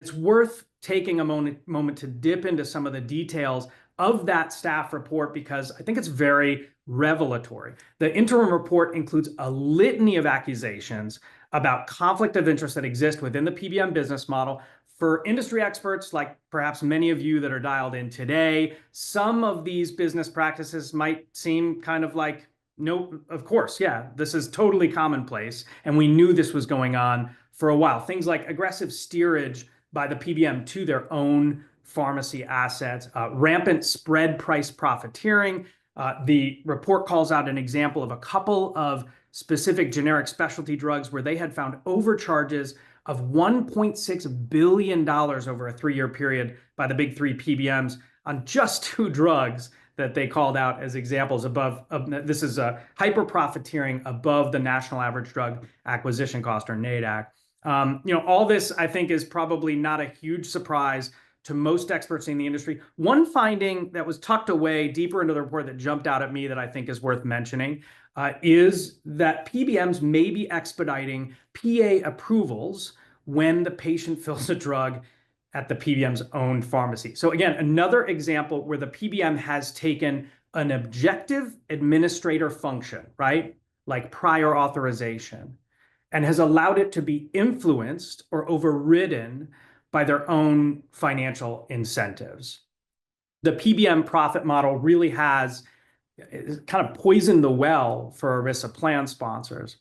It's worth taking a moment to dip into some of the details of that staff report because I think it's very revelatory. The interim report includes a litany of accusations about conflict of interest that exist within the PBM business model. For industry experts, like perhaps many of you that are dialed in today, some of these business practices might seem kind of like, no, of course, yeah, this is totally commonplace. And we knew this was going on for a while. Things like aggressive steerage by the PBM to their own pharmacy assets, rampant spread price profiteering. The report calls out an example of a couple of specific generic specialty drugs where they had found overcharges of $1.6 billion over a 3-year period by the big three PBMs on just 2 drugs that they called out as examples above. This is hyper profiteering above the national average drug acquisition cost, or NADAC. All this, I think, is probably not a huge surprise to most experts in the industry. One finding that was tucked away deeper into the report that jumped out at me that I think is worth mentioning is that PBMs may be expediting PA approvals when the patient fills a drug at the PBM's own pharmacy. So again, another example where the PBM has taken an objective administrator function, right, like prior authorization, and has allowed it to be influenced or overridden by their own financial incentives. The PBM profit model really has kind of poisoned the well for ERISA plan sponsors.